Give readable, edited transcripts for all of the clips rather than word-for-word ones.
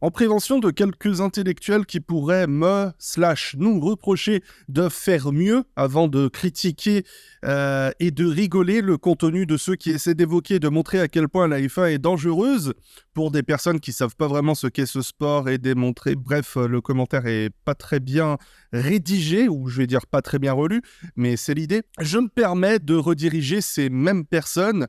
En prévention de quelques intellectuels qui pourraient nous reprocher de faire mieux avant de critiquer et de rigoler le contenu de ceux qui essaient d'évoquer, de montrer à quel point la F1 est dangereuse pour des personnes qui savent pas vraiment ce qu'est ce sport et démontrer. Bref, le commentaire est pas très bien rédigé, ou je vais dire pas très bien relu, mais c'est l'idée. Je me permets de rediriger ces mêmes personnes,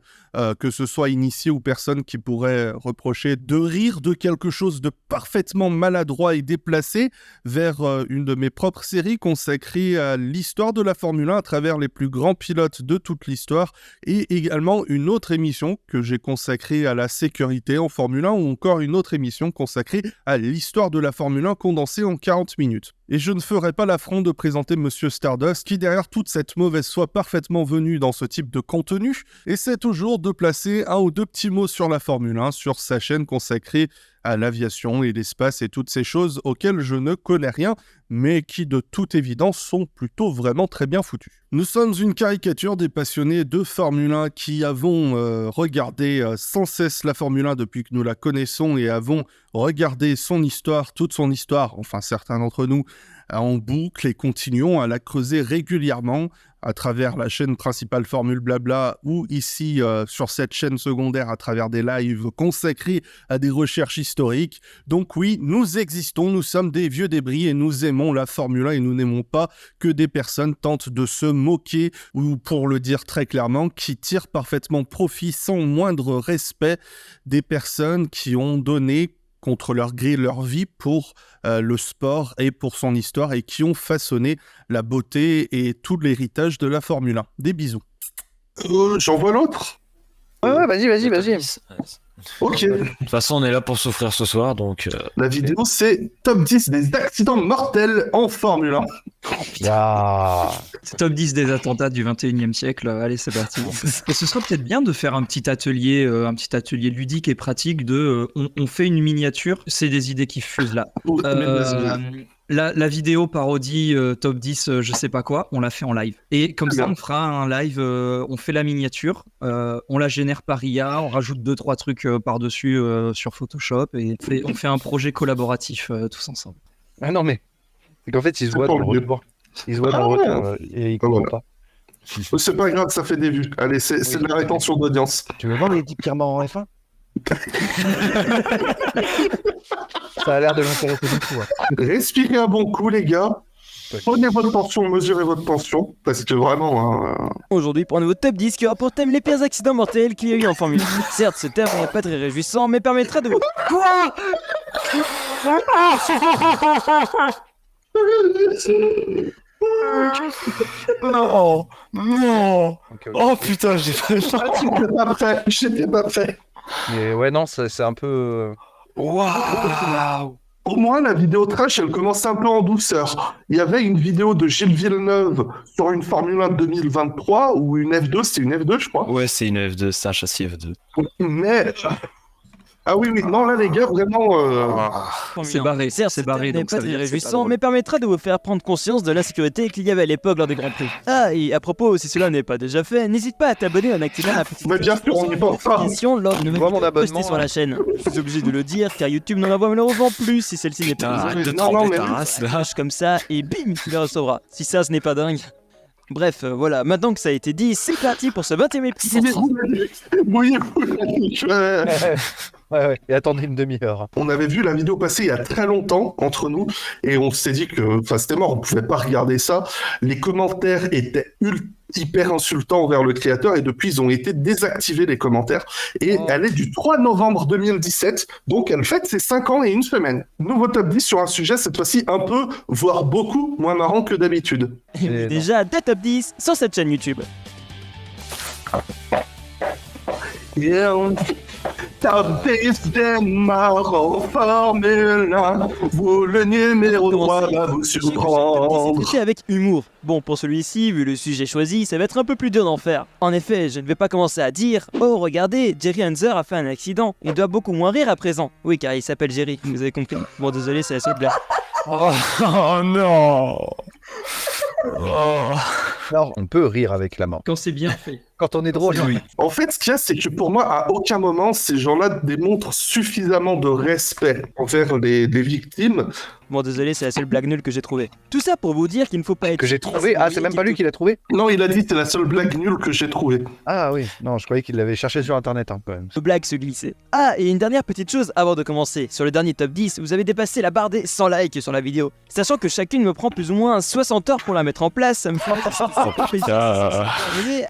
que ce soit initiés ou personnes qui pourraient reprocher de rire de quelque chose de parfaitement maladroit et déplacé, vers une de mes propres séries consacrée à l'histoire de la Formule 1 à travers les plus grands pilotes de toute l'histoire, et également une autre émission que j'ai consacrée à la sécurité en Formule 1, ou encore une autre émission consacrée à l'histoire de la Formule 1 condensée en 40 minutes. Et je ne ferai pas l'affront de présenter Monsieur Stardust, qui derrière toute cette mauvaise foi parfaitement venue dans ce type de contenu, essaie toujours de placer un ou deux petits mots sur la Formule 1 sur sa chaîne consacrée à l'aviation et l'espace et toutes ces choses auxquelles je ne connais rien, mais qui de toute évidence sont plutôt vraiment très bien foutues. Nous sommes une caricature des passionnés de Formule 1 qui avons regardé sans cesse la Formule 1 depuis que nous la connaissons et avons regardé son histoire, toute son histoire, enfin certains d'entre nous, en boucle, et continuons à la creuser régulièrement à travers la chaîne principale Formule Blabla, ou ici sur cette chaîne secondaire à travers des lives consacrés à des recherches historiques. Donc oui, nous existons, nous sommes des vieux débris et nous aimons la Formule 1 et nous n'aimons pas que des personnes tentent de se moquer, ou pour le dire très clairement, qui tirent parfaitement profit sans moindre respect des personnes qui ont donné contre leur gré leur vie pour le sport et pour son histoire, et qui ont façonné la beauté et tout l'héritage de la Formule 1. Des bisous. J'envoie l'autre. Ouais, vas-y. Ok. De toute façon, on est là pour souffrir ce soir, donc... La vidéo, c'est top 10 des accidents mortels en Formule 1. C'est top 10 des attentats du 21e siècle. Allez, c'est parti. Et ce serait peut-être bien de faire un petit atelier ludique et pratique de... on fait une miniature, c'est des idées qui fusent là. La vidéo parodie top 10 je sais pas quoi, on l'a fait en live. Et comme ça, on fera un live, on fait la miniature, on la génère par IA, on rajoute 2-3 trucs par-dessus sur Photoshop, et on fait un projet collaboratif tous ensemble. Ah non, mais c'est qu'en fait, ils se voient dans le retour. Ils se voient dans le retour et ils comprennent pas. C'est pas grave, ça fait des vues. Allez, c'est de la rétention d'audience. Tu veux voir les types qui remontent en F1 Ça a l'air de m'intéresser beaucoup. Respirez un bon coup, les gars. Prenez votre tension, mesurez votre tension, parce que vraiment... Aujourd'hui, pour un nouveau top 10 qui aura pour thème les pires accidents mortels qu'il y a eu en Formule 1. Certes, ce thème n'est pas très réjouissant, mais permettra de... Quoi ? Non. Okay. Oh putain, j'étais pas prêt. Mais ouais, non, c'est un peu... Waouh. Au moins, la vidéo trash, elle commence un peu en douceur. Il y avait une vidéo de Gilles Villeneuve sur une Formule 1 2023, ou une F2, c'est une F2, je crois. Ouais, c'est une F2, c'est un châssis F2. Mais... Ah oui, non, là, les gars, vraiment... C'est barré, c'est barré. Donc pas très réjouissant, mais permettra de vous faire prendre conscience de l'insécurité qu'il y avait à l'époque lors des Grands Prix. Ah, et à propos, si cela n'est pas déjà fait, n'hésite pas à t'abonner en activant la petite on y pense pas. lors de mon abonnement postée sur la chaîne. Je suis obligé de le dire, car YouTube n'en envoie malheureusement plus si celle-ci n'est pas arrête de tremper ta race, là. comme ça, et bim, tu la recevras. Si ça, ce n'est pas dingue. Bref, voilà, maintenant que ça a été dit, c'est parti pour ce 20e épisode. Ouais, et attendez une demi-heure. On avait vu la vidéo passer il y a très longtemps entre nous, et on s'est dit que c'était mort, on pouvait pas regarder ça. Les commentaires étaient hyper insultants envers le créateur, et depuis ils ont été désactivés, les commentaires, et elle est du 3 novembre 2017, donc elle fête ses 5 ans et 1 semaine. Nouveau top 10 sur un sujet cette fois-ci un peu, voire beaucoup moins marrant que d'habitude. Et déjà deux top 10 sur cette chaîne YouTube. Top 10 des marrants Formule 1, vous le numéro 3 va vous surprendre. C'était avec humour. Bon, pour celui-ci, vu le sujet choisi, ça va être un peu plus dur d'en faire. En effet, je ne vais pas commencer à dire « Oh, regardez, Jerry Hanser a fait un accident. Il doit beaucoup moins rire à présent. » Oui, car il s'appelle Jerry, vous avez compris. Bon, désolé, c'est la seule blague. Oh non. Alors, on peut rire avec la mort. Quand c'est bien fait. Quand on est drôle. Oui. En fait, ce qu'il y a, c'est que pour moi, à aucun moment, ces gens-là démontrent suffisamment de respect envers les victimes. Bon, désolé, c'est la seule blague nulle que j'ai trouvée. Tout ça pour vous dire qu'il ne faut pas être... Que j'ai trouvé. Ah, c'est même pas lui qui l'a trouvé? Non, il a dit c'est la seule blague nulle que j'ai trouvée. Ah oui, non, je croyais qu'il l'avait cherché sur internet quand même. De blagues se glisser. Ah, et une dernière petite chose avant de commencer. Sur le dernier top 10, vous avez dépassé la barre des 100 likes sur la vidéo. Sachant que chacune me prend plus ou moins 60 heures pour la mettre en place, ça me fait putain.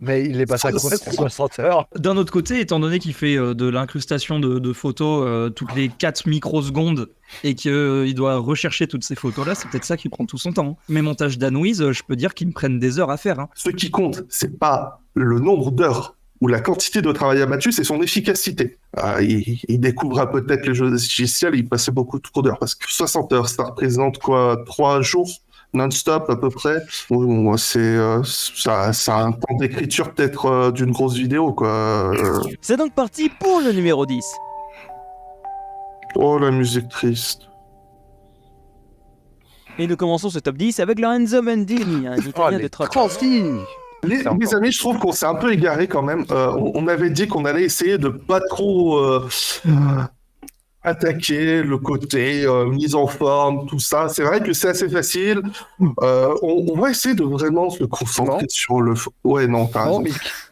Mais il est passé à quoi 60 heures? D'un autre côté, étant donné qu'il fait de l'incrustation de photos toutes les 4 microsecondes et qu'il doit rechercher toutes ces photos-là, c'est peut-être ça qui prend tout son temps. Mes montages d'Anoise, je peux dire qu'ils me prennent des heures à faire. Hein. Ce qui compte, c'est pas le nombre d'heures ou la quantité de travail abattu, c'est son efficacité. Il découvra peut-être les jeux logiciels, il passait beaucoup trop d'heures, parce que 60 heures, ça représente quoi, 3 jours non-stop à peu près. Ça a un temps d'écriture peut-être d'une grosse vidéo, quoi. C'est donc parti pour le numéro 10. Oh, la musique triste. Et nous commençons ce top 10 avec Lorenzo Mendini, un Italien de Troyes. Les amis, je trouve qu'on s'est un peu égaré quand même. On avait dit qu'on allait essayer de pas trop attaquer le côté mise en forme, tout ça. C'est vrai que c'est assez facile. On va essayer de vraiment se concentrer sur le... Ouais, non, t'as raison.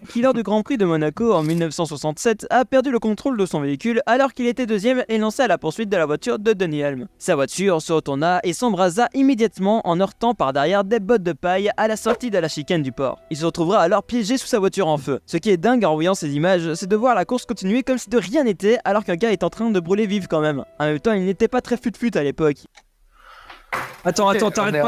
Qui lors du Grand Prix de Monaco en 1967 a perdu le contrôle de son véhicule alors qu'il était deuxième et lancé à la poursuite de la voiture de Denny Helm. Sa voiture se retourna et s'embrasa immédiatement en heurtant par derrière des bottes de paille à la sortie de la chicane du port. Il se retrouvera alors piégé sous sa voiture en feu. Ce qui est dingue en voyant ces images, c'est de voir la course continuer comme si de rien n'était alors qu'un gars est en train de brûler vif quand même. En même temps, il n'était pas très fut-fut à l'époque. Attends, t'arrêtes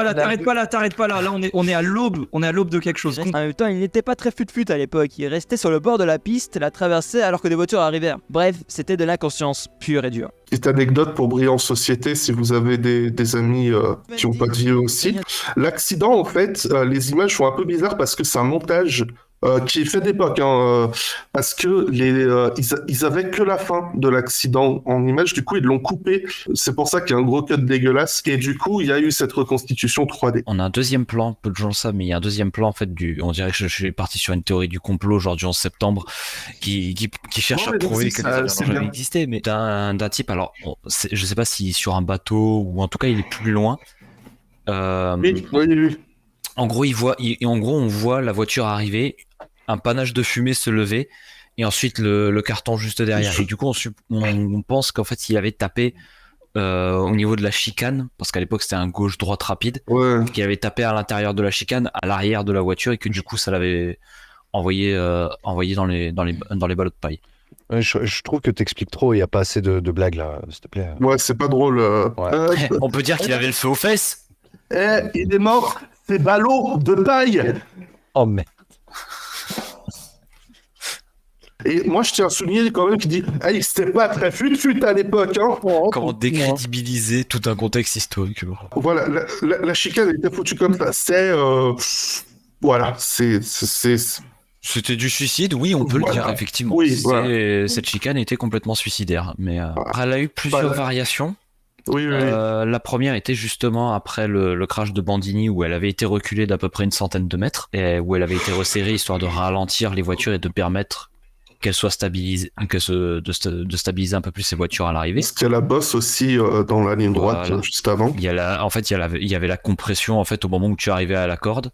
pas là. Là, on est à l'aube de quelque chose. En même temps, il n'était pas très fut-fut à l'époque. Il restait sur le bord de la piste, la traversait alors que des voitures arrivèrent. Bref, c'était de l'inconscience pure et dure. Petite anecdote pour briller en société, si vous avez des amis qui n'ont pas de vie eux aussi. L'accident, en fait, les images sont un peu bizarres parce que c'est un montage qui est fait d'époque, parce que ils avaient que la fin de l'accident en image, du coup ils l'ont coupé, c'est pour ça qu'il y a un gros cut dégueulasse, et du coup il y a eu cette reconstitution 3D. On a un deuxième plan, peu de gens le savent, mais il y a un deuxième plan en fait on dirait que je suis parti sur une théorie du complot genre du 11 septembre qui cherche à prouver que ça n'a jamais existé, mais d'un type, alors je sais pas si sur un bateau ou en tout cas il est plus loin. Oui. En gros, on voit la voiture arriver, un panache de fumée se lever, et ensuite le carton juste derrière. Et du coup, on pense qu'en fait, il avait tapé au niveau de la chicane, parce qu'à l'époque, c'était un gauche-droite rapide, qu'il avait tapé à l'intérieur de la chicane, à l'arrière de la voiture, et que du coup, ça l'avait envoyé dans les ballots de paille. Je trouve que t'expliques trop, il n'y a pas assez de blagues là, s'il te plaît. Ouais, c'est pas drôle. On peut dire qu'il avait le feu aux fesses. Il est mort, c'est ballot de paille. Oh merde. Et moi, je tiens à souligner quand même qu'il dit « Hey, c'était pas très fut-fut à l'époque, hein !» Comment décrédibiliser tout un contexte historique. Voilà, la chicane était foutue comme ça. C'est... voilà, c'est... C'était du suicide, oui, on peut le dire, effectivement. Oui, cette chicane était complètement suicidaire. Mais elle a eu plusieurs variations. Oui. La première était justement après le crash de Bandini, où elle avait été reculée d'à peu près une centaine de mètres, et où elle avait été resserrée histoire de ralentir les voitures et de permettre qu'elles soient stabilisées, de stabiliser un peu plus ces voitures à l'arrivée. Parce qu'il y a la bosse aussi dans la ligne droite, juste avant. Il y avait la compression en fait au moment où tu arrivais à la corde,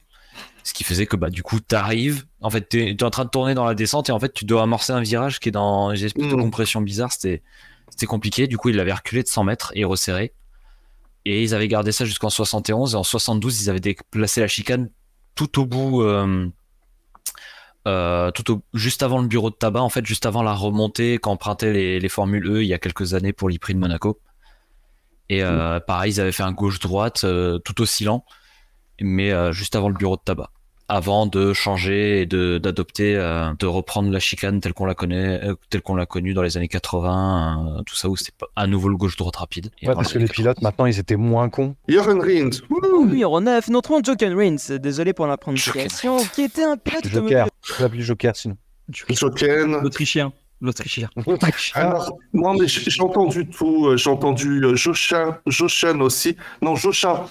ce qui faisait que du coup t'arrives, en fait t'es en train de tourner dans la descente et en fait tu dois amorcer un virage qui est dans une espèce de compression bizarre. C'était compliqué, du coup ils l'avaient reculé de 100 mètres et resserré, et ils avaient gardé ça jusqu'en 71, et en 72 ils avaient déplacé la chicane tout au bout, juste avant le bureau de tabac, en fait juste avant la remontée qu'empruntaient les Formule E il y a quelques années pour l'E-Prix de Monaco, et pareil ils avaient fait un gauche-droite tout oscillant, mais juste avant le bureau de tabac, avant de changer et d'adopter, de reprendre la chicane telle qu'on la connaît, telle qu'on l'a connue dans les années 80, tout ça, où c'était à nouveau le gauche-droite rapide. Ouais, parce que les pilotes, maintenant, ils étaient moins cons. Jochen Rindt. Numéro 9, notre nom Jochen Rindt, désolé pour la prononciation, qui était un pilote Joker, je l'appelle Joker sinon. Jochen. L'Autrichien. Alors, non, mais j'ai entendu tout. J'ai entendu Joshin aussi. Non, Joshin.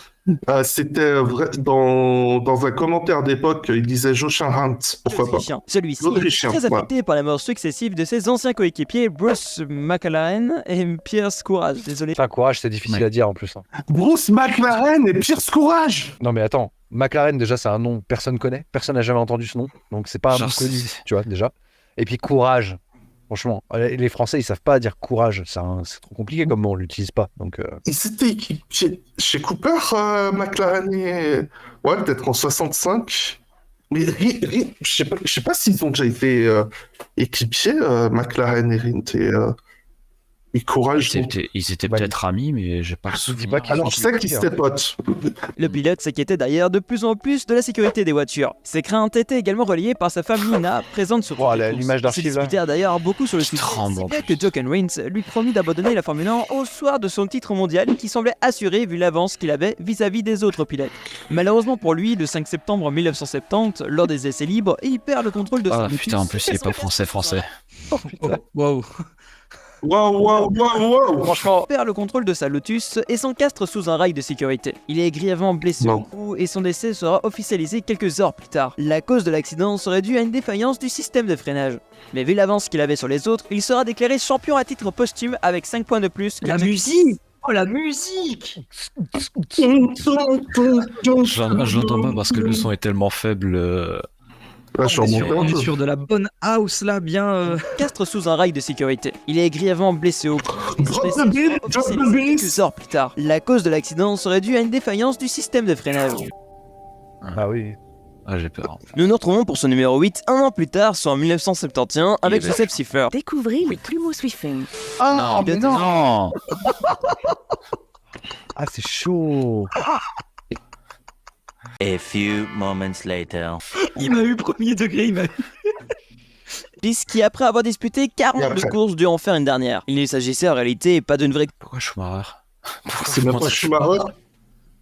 C'était dans un commentaire d'époque, il disait Joachim Randt. Pourquoi pas? L'Autrichien. Celui-ci L'Autrichien, est très voilà. affecté par la mort successive de ses anciens coéquipiers Bruce McLaren et Pierce Courage. Désolé. Enfin, courage, c'est difficile Ouais. à dire en plus. Hein. Bruce McLaren et Pierce Courage. Non, mais attends, McLaren, déjà, c'est un nom, personne connaît, personne n'a jamais entendu ce nom, donc c'est pas un Genre, nom connu, tu vois, déjà. Et puis, courage, franchement, les Français, ils savent pas dire courage, c'est trop compliqué comme mot, on l'utilise pas, donc... Ils étaient chez Cooper, McLaren et... Ouais, peut-être en 65. Mais je sais pas s'ils ont déjà été équipiers, McLaren et Rindt et Courage. Ils étaient Ouais. peut-être amis, mais j'ai pas le Je dis souvenir. pas qu'ils Alors, je sais qu'ils étaient potes. Le pilote s'inquiétait d'ailleurs de plus en plus de la sécurité des voitures. Ses craintes étaient également relayées par sa femme Nina, présente sur Oh, toutes les l'image courses. Ils se d'archive, là. disputèrent d'ailleurs beaucoup sur le Qui sujet, tremble, si en bien plus. que Jock Wins lui promit d'abandonner la Formule 1 au soir de son titre mondial qui semblait assuré vu l'avance qu'il avait vis-à-vis des autres pilotes. Malheureusement pour lui, le 5 septembre 1970, lors des essais libres, il perd le contrôle de Ah son putain, en plus il est pas français. Waouh. Waouh. Franchement, perd le contrôle de sa Lotus et s'encastre sous un rail de sécurité. Il est grièvement blessé Non. au cou et son décès sera officialisé quelques heures plus tard. La cause de l'accident serait due à une défaillance du système de freinage. Mais vu l'avance qu'il avait sur les autres, il sera déclaré champion à titre posthume avec 5 points de plus. La musique. Oh, la musique. Je l'entends pas parce que le son est tellement faible. Là, je suis remonté On un est peu. sur de la bonne house là, bien. Castre sous un rail de sécurité. Il est grièvement blessé au cou. Et son Drop décès the beat, sera drop the officialisé beat. quelques heures plus tard. La cause de l'accident serait due à une défaillance du système de freinage. ah oui. Ah, j'ai peur. Nous nous retrouvons pour ce numéro 8 un an plus tard, soit en 1971, avec Il est Joseph Siffer. Découvrez le plumeau Swifting. Non, mais non. Ah, c'est chaud. A few moments later. Il m'a eu premier degré, il m'a eu. Puisqu'après après avoir disputé Et 42 après courses dû en faire une dernière. Il ne s'agissait en réalité pas d'une vraie Pourquoi Schumacher? C'est même pas Schumacher.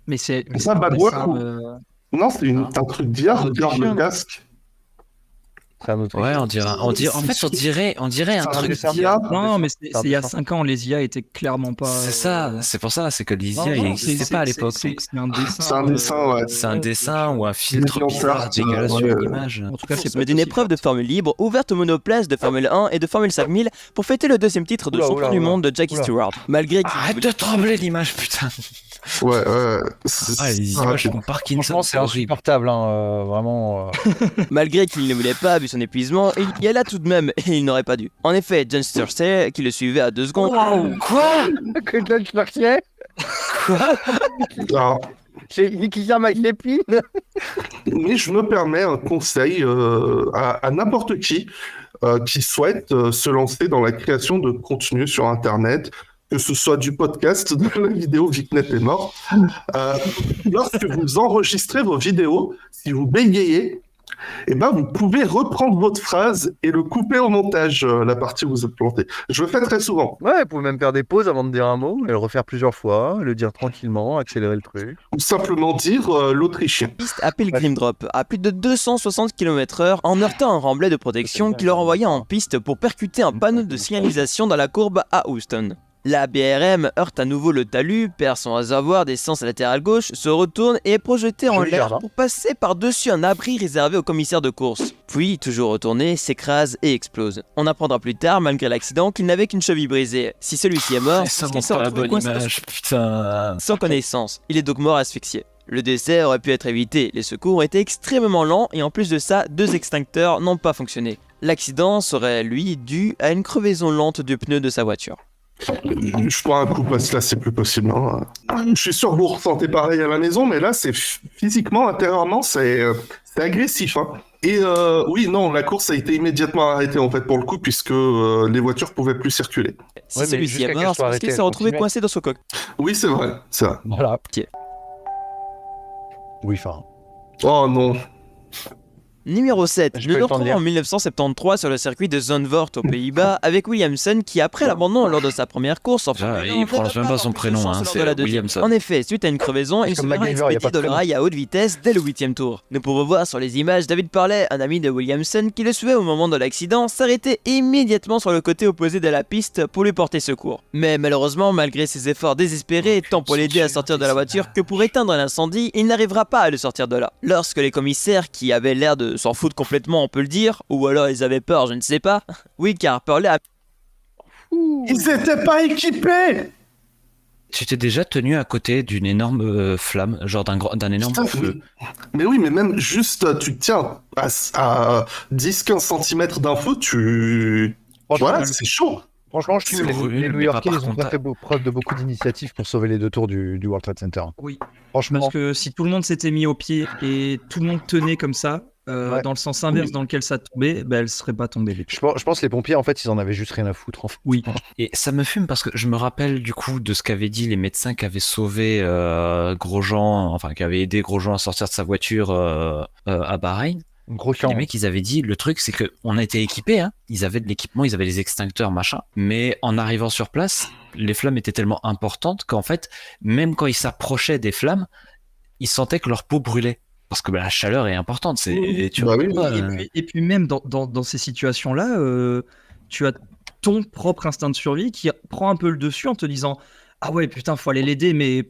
Mais c'est. Ça, Bad mais Work ça, ou- Non, c'est un truc d'hier, regarde le casque. C'est un autre. Ouais, on dirait un C'est un truc dessin d'IA. d'IA. Non, mais un c'est il y a dessin. 5 ans, les IA étaient clairement pas. C'est ça, c'est pour ça, c'est que les IA, il n'existait pas à l'époque. C'est un dessin. C'est un dessin, ouais. C'est un dessin ou un filtre Une bizarre carte, dégueulasse sur ouais. l'image. En tout cas, c'est pas mais d'une possible. épreuve de Formule libre ouverte aux monoplaces de Formule 1 et de Formule 5000 pour fêter le deuxième titre de Oula, champion oula, du oula. monde de Jackie Oula. Stewart. Malgré Arrête de trembler l'image, putain. Ouais. Ah, les images font Parkinson, Franchement, c'est horrible. insupportable, hein, vraiment. Malgré qu'il ne voulait pas, vu son épuisement, il y alla tout de même et il n'aurait pas dû. En effet, John Stursey, qui le suivait à 2 secondes, Quoi? Que John Stursey Alors, C'est qui ça, Mike Lépine? mais je me permets un conseil à n'importe qui souhaite se lancer dans la création de contenu sur Internet, que ce soit du podcast, de la vidéo Vicnet est mort. Lorsque vous enregistrez vos vidéos, si vous bégayez, eh ben, vous pouvez reprendre votre phrase et le couper au montage, la partie où vous êtes planté. Je le fais très souvent. Ouais, vous pouvez même faire des pauses avant de dire un mot, et le refaire plusieurs fois, le dire tranquillement, accélérer le truc. Ou simplement dire l'Autrichien. piste à Pilgrim Drop à plus de 260 km/h en heurtant un remblai de protection qui leur envoya en piste pour percuter un panneau de signalisation dans la courbe à Houston. La BRM heurte à nouveau le talus, perd son réservoir d'essence latéral gauche, se retourne et est projetée en Joli l'air jardin. pour passer par-dessus un abri réservé au commissaire de course. Puis, toujours retourné, s'écrase et explose. On apprendra plus tard, malgré l'accident, qu'il n'avait qu'une cheville brisée. Si celui-ci est mort, Ça c'est qu'il montre s'est pas la retrouvé bonne coincé dans image, putain. sans connaissance. Il est donc mort asphyxié. Le décès aurait pu être évité, les secours étaient extrêmement lents et en plus de ça, 2 extincteurs n'ont pas fonctionné. L'accident serait, lui, dû à une crevaison lente du pneu de sa voiture. Je prends un coup parce que là, c'est plus possible. Hein. Je suis sûr que vous ressentez pareil à la maison, mais là, c'est physiquement, intérieurement, c'est agressif. Hein. Et oui, non, la course a été immédiatement arrêtée en fait pour le coup, puisque les voitures pouvaient plus circuler. Si Ouais, mais celui-ci jusqu'à est qu'elle mort, soit c'est parce arrêtée, qu'il s'est elle retrouvé continuait. coincé dans son coq. Oui, c'est vrai, c'est vrai. Voilà. Oui, enfin. Oh non. Numéro 7, Je nous peux nous le temps de retrouvons lire. en 1973 sur le circuit de Zandvoort aux Pays-Bas avec Williamson qui, après l'abandon lors de sa première course en Déjà, Formule 1, il prononce n'avait même pas son non plus prénom, chance hein, lors c'est de la deuxième. Williamson. En effet, suite à une crevaison, il se comme fera MacGyver, y a pas expédier de de le rail à haute vitesse dès le 8e tour. Nous pouvons voir sur les images David Parley, un ami de Williamson, qui le suivait au moment de l'accident, s'arrêter immédiatement sur le côté opposé de la piste pour lui porter secours. Mais malheureusement, malgré ses efforts désespérés, tant pour l'aider à sortir de la voiture que pour éteindre l'incendie, il n'arrivera pas à le sortir de là. Lorsque les commissaires, qui avaient l'air de s'en foutre complètement, on peut le dire, ou alors ils avaient peur, je ne sais pas, oui, car Parley a... Ils étaient pas équipés. Tu t'es déjà tenu à côté d'une énorme flamme, genre d'un énorme Putain, feu. mais oui, mais même juste, tu te tiens à 10-15 cm d'un feu, voilà, c'est chaud. Franchement, je C'est trouve horrible, les mais New-Yorkais, par ils ont contre, pas fait preuve de beaucoup d'initiatives pour sauver les 2 tours du World Trade Center. Oui, Franchement, parce que si tout le monde s'était mis au pied et tout le monde tenait comme ça, Ouais. dans le sens inverse dans lequel ça tombait, ben, elle serait pas tombée. je pense que les pompiers, en fait, ils en avaient juste rien à foutre. En fait. Oui. Et ça me fume parce que je me rappelle du coup de ce qu'avaient dit les médecins qui avaient sauvé Grosjean, enfin qui avaient aidé Grosjean à sortir de sa voiture à Bahreïn. Gros Les champ. mecs, ils avaient dit, le truc, c'est que on a été équipés, hein. Ils avaient de l'équipement, ils avaient les extincteurs, machin. Mais en arrivant sur place, les flammes étaient tellement importantes qu'en fait, même quand ils s'approchaient des flammes, ils sentaient que leur peau brûlait. Parce que la chaleur est importante. Tu Bah vois oui. pas, Et puis même dans ces situations-là, tu as ton propre instinct de survie qui prend un peu le dessus en te disant « Ah ouais, putain, faut aller l'aider, mais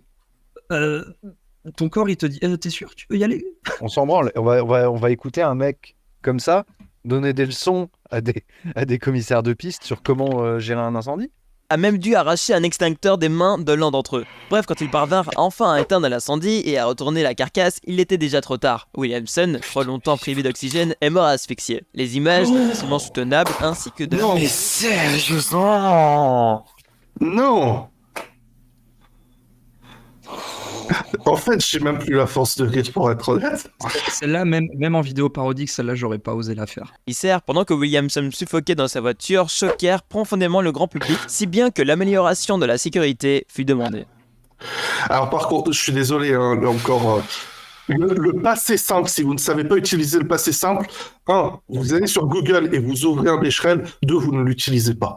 ton corps, il te dit T'es sûr, tu veux y aller ?» On s'en branle. On va écouter un mec comme ça donner des leçons à des commissaires de piste sur comment gérer un incendie. a même dû arracher un extincteur des mains de l'un d'entre eux. Bref, quand ils parvinrent enfin à éteindre l'incendie et à retourner la carcasse, il était déjà trop tard. Williamson, trop longtemps privé d'oxygène, est mort asphyxié. Les images sont facilement soutenables ainsi que de... Non, Mais sérieusement! non. En fait, j'ai même plus la force de rire pour être honnête. Celle-là, même en vidéo parodique, celle-là, j'aurais pas osé la faire. commissaires, pendant que Williamson suffoquait dans sa voiture, choquèrent profondément le grand public, si bien que l'amélioration de la sécurité fut demandée. Alors par contre, je suis désolé, hein, là encore, le passé simple, si vous ne savez pas utiliser le passé simple, 1, vous allez sur Google et vous ouvrez un Becherel, 2, vous ne l'utilisez pas.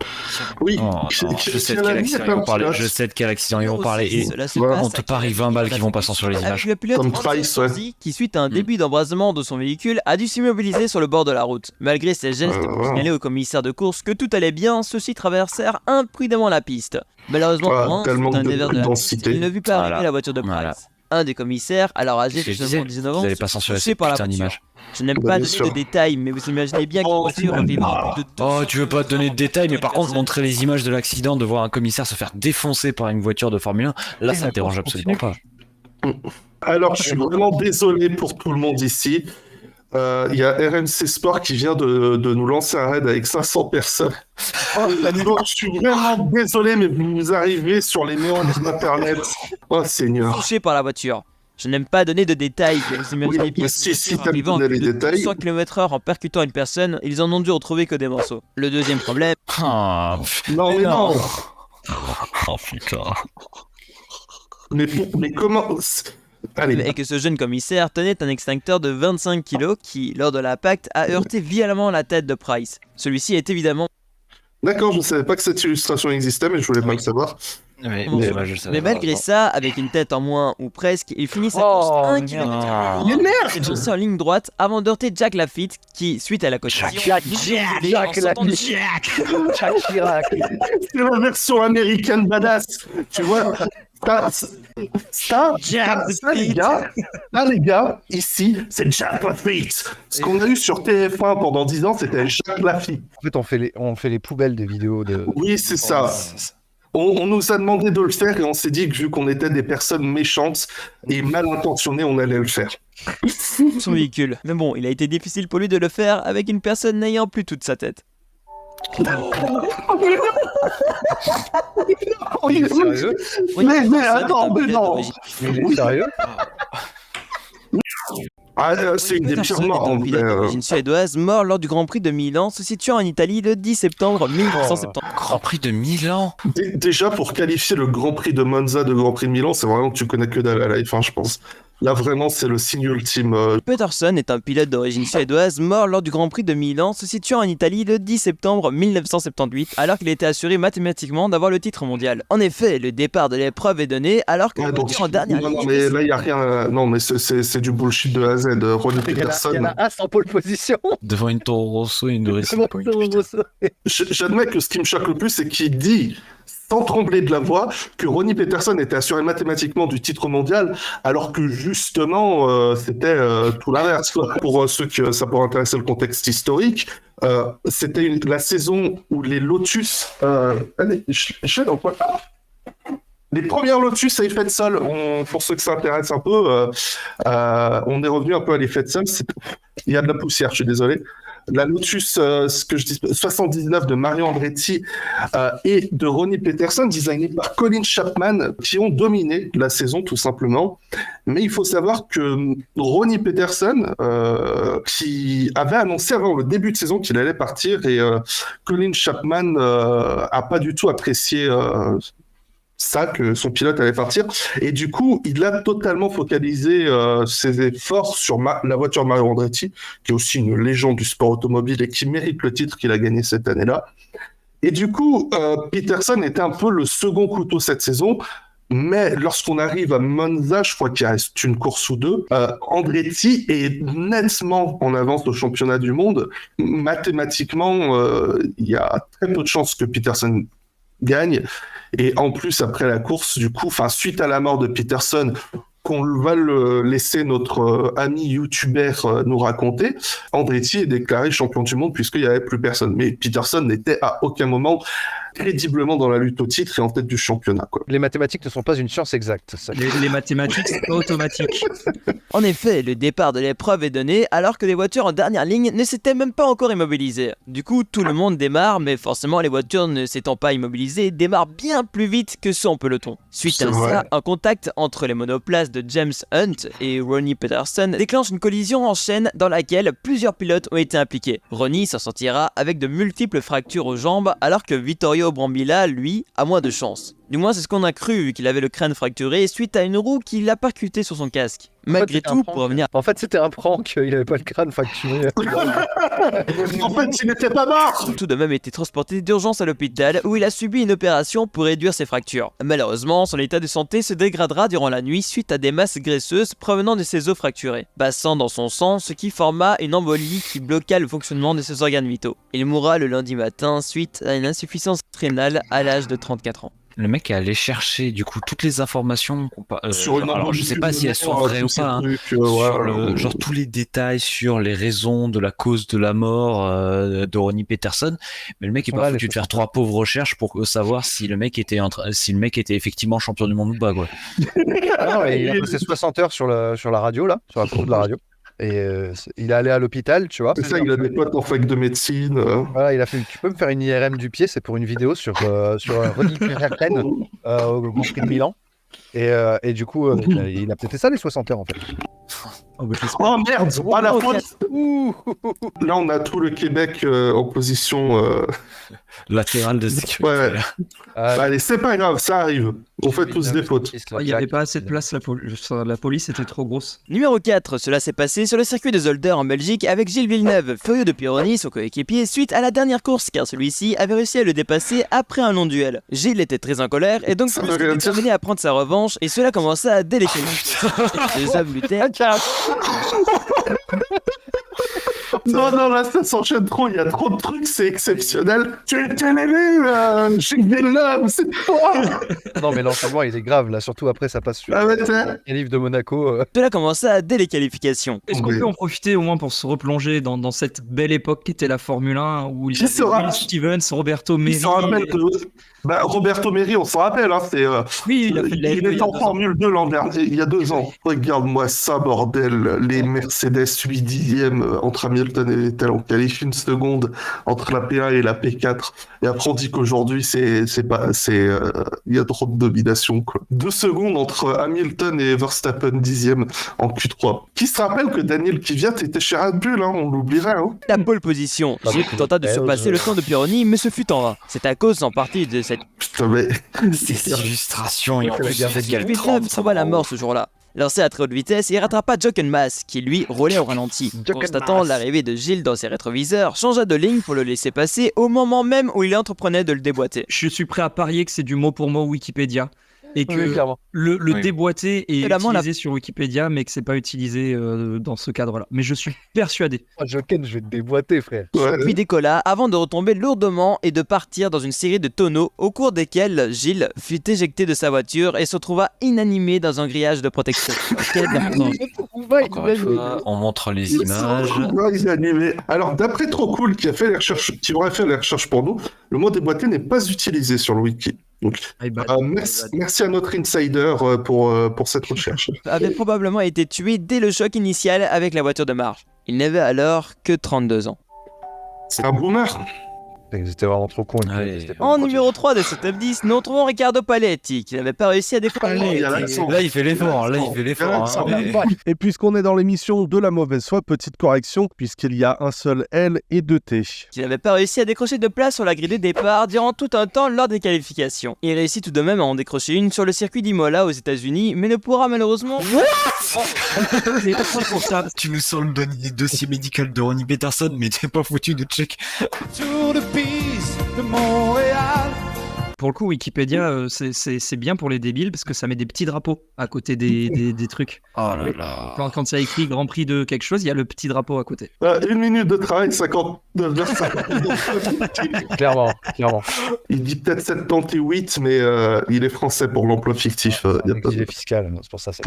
Oui, Oh, non, je sais de quel accident ils vont parler. Je sais de quel accident ils vont parler. Et Cela se ouais, passe on te à parie 20 balles qui vont passer sur les images. Le pilote Comme Hans Price, ouais. Rossi, qui suite à un début d'embrasement de son véhicule, a dû s'immobiliser sur le bord de la route. Malgré ses gestes pour signaler au commissaire de course que tout allait bien, ceux-ci traversèrent imprudemment la piste. Malheureusement, Ouais, pour Hans, tellement tout un de dévers de la densité. piste, il ne vit pas arriver Voilà. la voiture de Price. Voilà. Un des commissaires, alors âgé Je de disais, seulement 19 ans, vous allez se pas fit censurer toucher cette par la putain voiture. d'image. Je n'aime Bah, pas bien donner sûr. de détails, mais vous imaginez bien qu'une voiture vivant plus de 200 Oh, tu veux pas te donner de détails, mais par contre, montrer les images de l'accident, de voir un commissaire se faire défoncer par une voiture de Formule 1, là, ça me dérange absolument pas. Alors je suis vraiment désolé pour tout le monde ici. Il y a RMC Sport qui vient de nous lancer un raid avec 500 personnes. Donc, je suis vraiment désolé, mais vous arrivez sur les méandres d'Internet. Oh Seigneur. touché par la voiture. Je n'aime pas donner de détails, mais vous imaginez Oui, bien mais qu'une si voiture t'aimes arrivant à donner plus les de détails. 200 km/h en percutant une personne, ils en ont dû retrouver que des morceaux. Le deuxième problème, Ah, Non mais non. oh putain. Mais comment Allez. est que ce jeune commissaire tenait un extincteur de 25 kg qui, lors de l'impact, a heurté violemment la tête de Price. Celui-ci est évidemment... D'accord, je ne savais pas que cette illustration existait, mais je voulais pas le savoir. Mais, Mais- je le savais Mais pas. malgré ça, avec une tête en moins ou presque, il finit sa Oh, course 1 merde. km Ah. Mais merde. et lancé en ligne droite avant d'heurter Jack Lafitte qui, suite à la collision, Jack Chirac. C'est la version américaine badass. Tu vois ça, les gars, ici, c'est Jack Lafitte. Ce qu'on a eu sur TF1 pendant 10 ans, c'était Jack Lafitte. En fait, on fait les poubelles des vidéos de. Oui, c'est ça. On nous a demandé de le faire et on s'est dit que vu qu'on était des personnes méchantes et mal intentionnées, on allait le faire. son véhicule. Mais bon, il a été difficile pour lui de le faire avec une personne n'ayant plus toute sa tête. Oui, Sérieux Oui, mais personne attends, n'est un mais pilote non. d'origine. Mais il est sérieux Ah, c'est une des pires Personne morts. est un en pilote vrai. d'origine suédoise mort lors du Grand Prix de Milan, se situant en Italie le 10 septembre 1970. Grand Prix de Milan. Déjà, pour qualifier le Grand Prix de Monza de Grand Prix de Milan, c'est vraiment que tu connais que dalle à la F1, je pense. Là, vraiment, c'est le signe ultime. Peterson est un pilote d'origine suédoise mort lors du Grand Prix de Milan, se situant en Italie le 10 septembre 1978, alors qu'il était assuré mathématiquement d'avoir le titre mondial. En effet, le départ de l'épreuve est donné alors que Ouais, la donc, voiture en dernière non, ligne. mais là, il n'y a rien. Non, mais c'est du bullshit de A à Z. Ronnie Il y en Peterson. a un sans pole position. Devant une Toro Rosso et une Racing Point. J'admets que ce qui me choque le plus, c'est qu'il dit, sans trembler de la voix, que Ronnie Peterson était assuré mathématiquement du titre mondial, alors que justement, c'était tout l'inverse. Pour ceux que ça pourrait intéresser le contexte historique, c'était la saison où les Lotus... allez, je dans quoi les premières Lotus à effet de sol, pour ceux que ça intéresse un peu, on est revenu un peu à l'effet de sol. Il y a de la poussière, je suis désolé. La Lotus, ce que je dis, 79 de Mario Andretti et de Ronnie Peterson, designée par Colin Chapman, qui ont dominé la saison tout simplement. Mais il faut savoir que Ronnie Peterson, qui avait annoncé avant le début de saison qu'il allait partir, et Colin Chapman a pas du tout apprécié ça, que son pilote allait partir. Et du coup, il a totalement focalisé ses efforts sur la voiture Mario Andretti, qui est aussi une légende du sport automobile et qui mérite le titre qu'il a gagné cette année-là. Et du coup, Peterson était un peu le second couteau cette saison. Mais lorsqu'on arrive à Monza, je crois qu'il reste une course ou deux, Andretti est nettement en avance au championnat du monde. Mathématiquement, il y a très peu de chances que Peterson gagne. Et en plus, après la course, du coup, suite à la mort de Peterson, qu'on va le laisser notre ami youtubeur nous raconter, Andretti est déclaré champion du monde puisqu'il n'y avait plus personne. Mais Peterson n'était à aucun moment crédiblement dans la lutte au titre et en tête du championnat, quoi. Les mathématiques ne sont pas une science exacte. Ça. Les mathématiques, c'est pas automatique. En effet, le départ de l'épreuve est donné alors que les voitures en dernière ligne ne s'étaient même pas encore immobilisées. Du coup, tout le monde démarre, mais forcément les voitures ne s'étant pas immobilisées démarrent bien plus vite que ceux en peloton. Suite à ça, un contact entre les monoplaces de James Hunt et Ronnie Peterson déclenche une collision en chaîne dans laquelle plusieurs pilotes ont été impliqués. Ronnie s'en sortira avec de multiples fractures aux jambes alors que Vittorio Brambilla, lui, a moins de chance. Du moins, c'est ce qu'on a cru, vu qu'il avait le crâne fracturé suite à une roue qui l'a percuté sur son casque. Malgré tout, pour revenir... En fait, c'était un prank, il avait pas le crâne fracturé. En fait, il n'était pas mort. Tout de même été transporté d'urgence à l'hôpital où il a subi une opération pour réduire ses fractures. Malheureusement, son état de santé se dégradera durant la nuit suite à des masses graisseuses provenant de ses os fracturés, passant dans son sang, ce qui forma une embolie qui bloqua le fonctionnement de ses organes vitaux. Il mourra le lundi matin suite à une insuffisance rénale à l'âge de 34 ans. Le mec est allé chercher du coup toutes les informations. Sur une alors je sais pas si elles sont vraies ou pas. Hein, genre tous les détails sur les raisons de la cause de la mort de Ronnie Peterson. Mais le mec est pas foutu de faire 3 pauvres recherches pour savoir si le mec était effectivement champion du monde ou pas, quoi. Non, il a passé 60 heures sur la radio là, sur la cour de la radio. Et il est allé à l'hôpital, tu vois. C'est ça, il a des potes en fac de médecine. Voilà, il a fait. Tu peux me faire une IRM du pied, c'est pour une vidéo sur Ronnie Peterson au Grand Prix de Milan. Et du coup, il a peut-être fait ça les 60 heures en fait. Oh merde, pas la faute. Là, on a tout le Québec en position latérale de sécurité. Ouais. Allez, c'est pas grave, ça arrive. On fait tous des fautes. Il n'y avait pas assez de place, la police était trop grosse. Numéro 4, cela s'est passé sur le circuit de Zolder en Belgique avec Gilles Villeneuve, furieux de Pironi, son coéquipier, suite à la dernière course car celui-ci avait réussi à le dépasser après un long duel. Gilles était très en colère et donc déterminé à prendre sa revanche et cela commença à délécher. Les ablutés. Non, là, ça s'enchaîne trop, il y a trop de trucs, c'est exceptionnel. Tu es Gilles Villeneuve, c'est toi. Non, mais l'enchaînement, il est grave, là, surtout après, ça passe sur les livres de Monaco. Cela commença à dès les qualifications. Est-ce qu'on peut en profiter au moins pour se replonger dans cette belle époque qui était la Formule 1, où il y avait Will Stevens, Roberto Meri... Roberto Meri, on s'en rappelle, hein, c'est... Oui, il est en Formule 2 l'an dernier, il y a 2 ans. Regarde-moi ça, bordel, les Mercedes 8 dixièmes entre Hamilton et Vettel, on qualifie une seconde entre la P1 et la P4, et après on dit qu'aujourd'hui il y a trop de domination, quoi. 2 secondes entre Hamilton et Verstappen dixième en Q3. Qui se rappelle que Daniel Kvyat était chez Red Bull, hein, on l'oublierait, hein. La pole position. Gilles tenta de surpasser le temps de Pironi, mais ce fut en vain. C'est à cause en partie de cette... Putain, mais... Ces illustrations, et en plus, Villeneuve s'en va la mort ce jour-là. Lancé à très haute vitesse, il rattrapa Jokenmas, qui lui roulait au ralenti. Jokenmas. Constatant l'arrivée de Gilles dans ses rétroviseurs, changea de ligne pour le laisser passer au moment même où il entreprenait de le déboîter. Je suis prêt à parier que c'est du mot pour mot Wikipédia. Et que Oui, clairement. le Oui. déboîté est Évidemment, utilisé sur Wikipédia, mais que c'est pas utilisé dans ce cadre-là. Mais je suis persuadé. Oh, Joken, je vais te déboîter, frère. Ouais. Puis décolla avant de retomber lourdement et de partir dans une série de tonneaux au cours desquels Gilles fut éjecté de sa voiture et se trouva inanimé dans un grillage de protection. Quelle importance. Encore une fois, on montre les images. Ouais, il est animé. Alors, d'après Trop Cool, qui aurait fait les recherches pour nous, le mot déboîté n'est pas utilisé sur le wiki. Donc, merci à notre insider pour cette recherche. Avait probablement été tué dès le choc initial avec la voiture de Marge. Il n'avait alors que 32 ans. C'est un boomer. Ils étaient vraiment trop cons. Ouais. C'était pas En une numéro 3 de ce top 10, nous retrouvons Riccardo Paletti, qui n'avait pas réussi à décoller. Il y a l'accent. Là, il fait l'effort. Là, il fait l'effort. hein. Et puisqu'on est dans l'émission de la mauvaise foi, petite correction, puisqu'il y a un seul L et deux T. Qui n'avait pas réussi à décrocher de place sur la grille de départ durant tout un temps lors des qualifications. Il réussit tout de même à en décrocher une sur le circuit d'Imola aux États-Unis, mais ne pourra malheureusement. C'est pas ça pour ça. Tu nous sens le dossier médical de Ronnie Peterson, mais t'es pas foutu de check. Pour le coup, Wikipédia, c'est bien pour les débiles parce que ça met des petits drapeaux à côté des trucs. Oh là là. Quand il y a écrit Grand Prix de quelque chose, il y a le petit drapeau à côté. 1 minute de travail, 59 Clairement. Il dit peut-être 78, mais il est français pour l'emploi fictif. Y a pas Il de- est fiscal, c'est pour ça. C'est...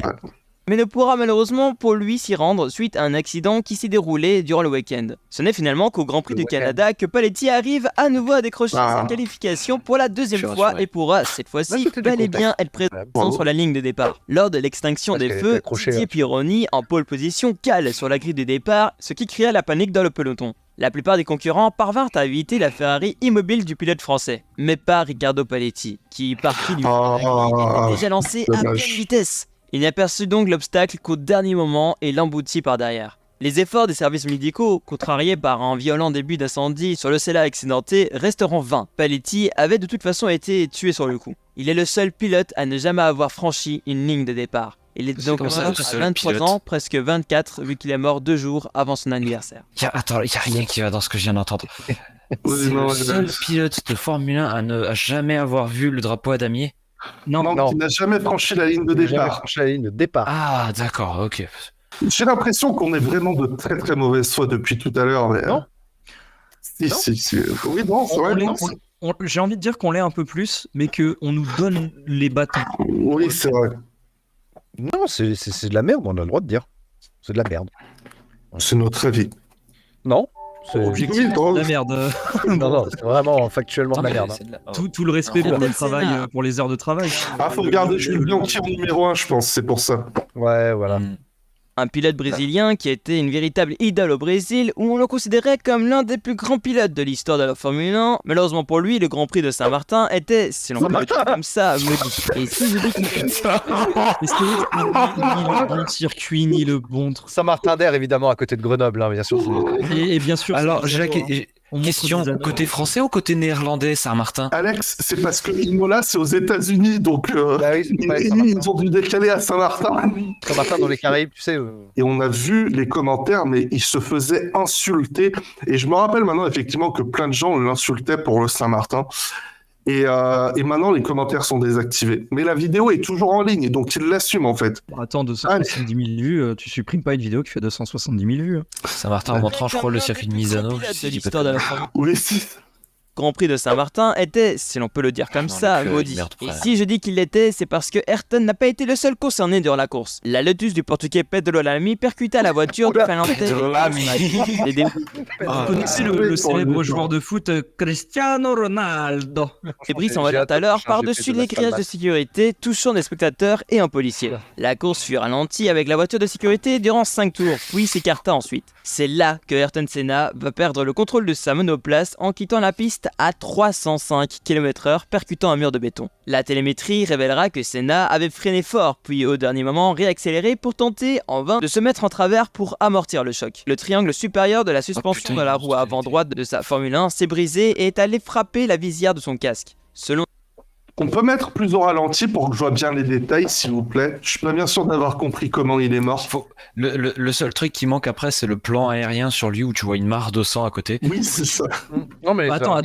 Mais ne pourra malheureusement pour lui s'y rendre suite à un accident qui s'est déroulé durant le week-end. Ce n'est finalement qu'au Grand Prix du Canada que Paletti arrive à nouveau à décrocher sa qualification pour la deuxième Je suis fois rassuré. et pourra cette fois-ci c'était bel du et bien être présent Bravo. sur la ligne de départ. Lors de l'extinction Parce des qu'elle feux, était accrochée, Didier hein. Pironi en pole position cale sur la grille de départ, ce qui créa la panique dans le peloton. La plupart des concurrents parvinrent à éviter la Ferrari immobile du pilote français, mais pas Riccardo Paletti, qui partit du Ah, déjà lancé à dommage. pleine vitesse. Il aperçut donc l'obstacle qu'au dernier moment et l'emboutit par derrière. Les efforts des services médicaux, contrariés par un violent début d'incendie sur le Sella accidenté, resteront vains. Paletti avait de toute façon été tué sur le coup. Il est le seul pilote à ne jamais avoir franchi une ligne de départ. Il est donc comme ça, mort le à seul 23 pilote. ans, presque 24, vu qu'il est mort 2 jours avant son anniversaire. Attends, il y a rien qui va dans ce que je viens d'entendre. Oui, C'est non, le seul pilote de Formule 1 à ne jamais avoir vu le drapeau à damier. non, qui n'a jamais franchi la ligne de Jamais départ. franchi la ligne de départ. Ah, d'accord, ok. J'ai l'impression qu'on est vraiment de très très mauvaise foi depuis tout à l'heure. Mais... Non. Si. Oui, non, c'est vrai. non, c'est- J'ai envie de dire qu'on l'est un peu plus, mais qu'on nous donne les bâtons. Oui, c'est vrai. Non, c'est de la merde, on a le droit de dire. C'est de la merde. C'est notre avis. Non c'est... Objectivement, Oui, c'est de la merde. Non, c'est vraiment factuellement de la merde. hein. Tout le respect Non, pour le c'est travail, là. pour les heures de travail. Ah, faut regarder Jules Bianchi en numéro 1, je pense, c'est pour ça. Ouais, voilà. Un pilote brésilien qui était une véritable idole au Brésil, où on le considérait comme l'un des plus grands pilotes de l'histoire de la Formule 1. Malheureusement pour lui, le Grand Prix de Saint-Martin était, si l'on peut le dire comme ça, maudit. Et si je dis qu'il Mais c'est ni le bon circuit, ni le bon truc. Saint-Martin d'Air, évidemment, à côté de Grenoble, hein, bien sûr. Et bien sûr. Alors, c'est- Jacques, on montre question, des anneaux. côté français ou côté néerlandais, Saint-Martin? Alex, c'est parce que Imola, c'est aux États-Unis, donc Bah oui, c'est pas Saint-Martin. ils ont dû décaler à Saint-Martin. Saint-Martin dans les Caraïbes, tu sais. Et on a vu les commentaires, mais ils se faisaient insulter. Et je me rappelle maintenant, effectivement, que plein de gens l'insultaient pour le Saint-Martin. Et maintenant, les commentaires sont désactivés. Mais la vidéo est toujours en ligne, donc ils l'assument, en fait. Attends, 270 000 vues, tu supprimes pas une vidéo qui fait 270 000 vues. Saint-Martin en montrant, je crois, le circuit de Misano. de l'histoire de la Formule 1. Oui, si. Grand Prix de Saint-Martin était, si l'on peut le dire comme Non, ça, le maudit. merde, Et frère. si je dis qu'il l'était, c'est parce que Ayrton n'a pas été le seul concerné durant la course. La Lotus du Portugais Pedro Lamy percuta la voiture du Finlandais. Pedro Lamy. Les dé- Vous connaissez le célèbre joueur de foot Cristiano Ronaldo. débris J'ai s'envolèrent hâte de alors changer par-dessus de les la grillages de Palmas. sécurité, touchant des spectateurs et un policier. La course fut ralentie avec la voiture de sécurité durant 5 tours, puis s'écarta ensuite. C'est là que Ayrton Senna va perdre le contrôle de sa monoplace en quittant la piste à 305 km/h, percutant un mur de béton. La télémétrie révélera que Senna avait freiné fort, puis au dernier moment réaccéléré pour tenter, en vain, de se mettre en travers pour amortir le choc. Le triangle supérieur de la suspension putain, de la il roue avant droite de sa Formule 1 s'est brisé et est allé frapper la visière de son casque. Selon On peut mettre plus au ralenti pour que je vois bien les détails, s'il vous plaît. Je suis pas bien sûr d'avoir compris comment il est mort. Le seul truc qui manque après, c'est le plan aérien sur lui où tu vois une mare de sang à côté. Oui, c'est ça. Non, mais Attends,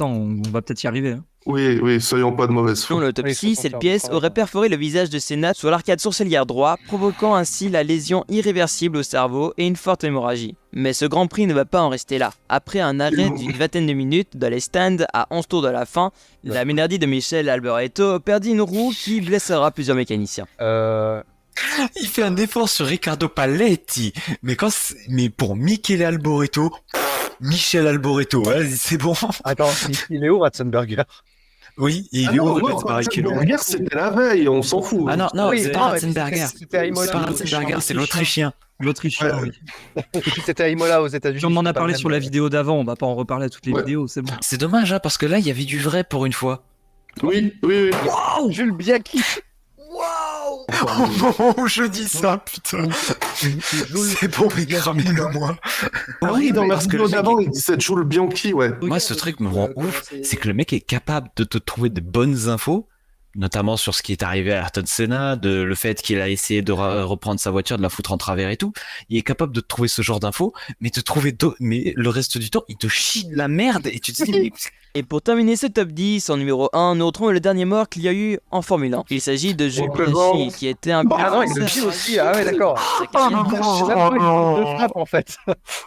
on va peut-être y arriver. Hein. Oui, soyons pas de mauvaise Selon foi. l'autopsie, Oui, cette pièce aurait perforé le visage de Senna sur l'arcade sourcilière droit, provoquant ainsi la lésion irréversible au cerveau et une forte hémorragie. Mais ce Grand Prix ne va pas en rester là. Après un arrêt d'une vingtaine de minutes dans les stands à 11 tours de la fin, la Minardi de Michel Alboreto perdit une roue qui blessera plusieurs mécaniciens. Il fait un effort sur Riccardo Paletti, mais pour Michele Alboreto, Michel Alboreto, c'est bon. Attends, il est où Ratzenberger? Oui, il est où Ratzenberger? Hier, c'était la veille, on s'en fout. Ah non, Oui, c'est non, pas mais Ratzenberger. c'était à Imola. C'est pas Ratzenberger, c'est l'Autrichien. L'Autrichien, Ouais. oui. Et puis c'était à Imola aux États-Unis. Puis on en c'est a pas parlé le sur la même. vidéo d'avant, on va pas en reparler à toutes les Ouais. vidéos, c'est bon. C'est dommage, hein, parce que là, il y avait du vrai pour une fois. Oui. Jules Bianchi. Oh, je dis ça, putain. C'est bon, mais cramez-le moi. Ah oui, dans la parce que vidéo le mec d'avant, il dit cette Jules Bianchi, ouais. Moi, ce truc me rend ouf, c'est que le mec est capable de te trouver de bonnes infos, notamment sur ce qui est arrivé à Ayrton Senna, le fait qu'il a essayé de reprendre sa voiture, de la foutre en travers et tout. Il est capable de te trouver ce genre d'infos, mais mais le reste du temps, il te chie de la merde et tu te dis, mais Et pour terminer ce top 10, en numéro 1, nous retrouvons le dernier mort qu'il y a eu en Formule 1. Il s'agit de Jules Présent. Bianchi, qui était un Ah non, il le dit aussi. Ah ouais, d'accord. De frappe en fait.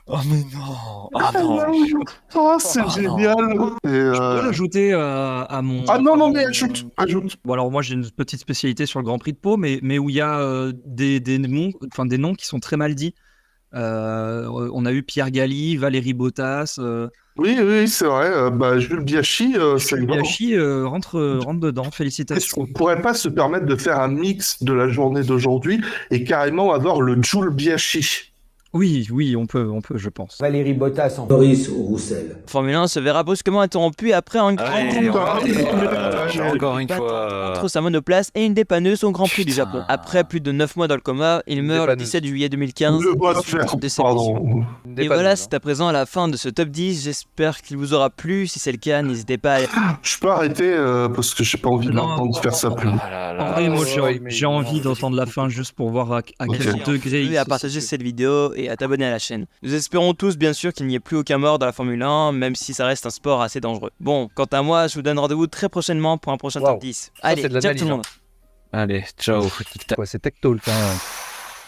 oh mais non, oh non. Oh, c'est Oh, génial. Et, Je peux l'ajouter à mon... Ah non, mais ajoute. Bon, alors moi j'ai une petite spécialité sur le Grand Prix de Pau, mais où il y a des noms qui sont très mal dits. On a eu Pierre Galli, Valérie Bottas, Oui, c'est vrai. Jules Bianchi, c'est Jules Bianchi rentre dedans. Est-ce Félicitations. qu'on pourrait pas se permettre de faire un mix de la journée d'aujourd'hui et carrément avoir le Jules Bianchi? Oui, on peut, je pense. Valérie Bottas en Boris ou Roussel. Formule 1 se verra brusquement interrompu après un grand Allez, combat encore une fois. entre sa monoplace et une dépanneuse au Grand Prix du Putain. Japon. Après plus de 9 mois dans le coma, il meurt le dépanneuse. 17 juillet 2015. Le bois de fer, de ses pardon. Et voilà, c'est à présent la fin de ce top 10. J'espère qu'il vous aura plu. Si c'est le cas, n'hésitez pas à... Je peux arrêter parce que j'ai pas envie Non. d'entendre faire ça plus. En vrai, moi j'ai envie d'entendre la fin juste pour voir à quel Ok. degré il à se partager cette vidéo et à t'abonner à la chaîne. Nous espérons tous bien sûr qu'il n'y ait plus aucun mort dans la Formule 1, même si ça reste un sport assez dangereux. Bon, quant à moi, je vous donne rendez-vous très prochainement pour un prochain Wow. top 10. Allez, c'est de ciao l'analyse, tout le monde. Allez, ciao. Ouais, c'est Tech Talk. Hein.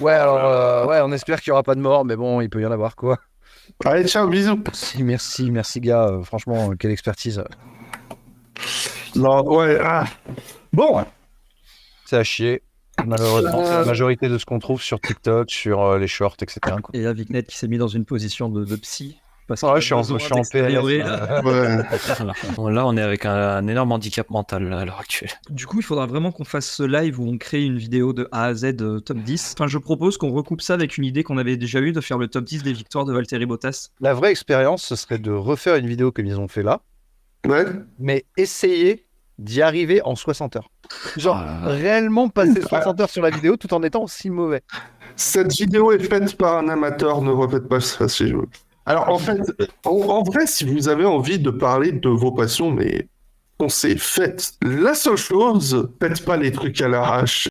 Ouais, alors, on espère qu'il n'y aura pas de mort, mais bon, il peut y en avoir quoi. Allez, ciao, bisous. Merci gars. Franchement, quelle expertise. Non, ouais. Bon, C'est à chier. Malheureusement, c'est la majorité de ce qu'on trouve sur TikTok, sur les shorts, etc. quoi. Et avec Net qui s'est mis dans une position de psy. Parce Ouais, qu'il a je suis en besoin PLS. d'extériorer. ouais. Bon, là, on est avec un énorme handicap mental à l'heure actuelle. Du coup, il faudra vraiment qu'on fasse ce live où on crée une vidéo de A à Z top 10. Enfin, je propose qu'on recoupe ça avec une idée qu'on avait déjà eue de faire le top 10 des victoires de Valtteri Bottas. La vraie expérience, ce serait de refaire une vidéo comme ils ont fait là, Ouais. mais essayer d'y arriver en 60 heures. Genre, réellement passer 60 heures sur la vidéo tout en étant aussi mauvais. Cette vidéo est faite par un amateur, ne refaites pas ça chez vous. Alors, en fait, en vrai, si vous avez envie de parler de vos passions, mais on s'est fait. La seule chose, faites pas les trucs à l'arrache.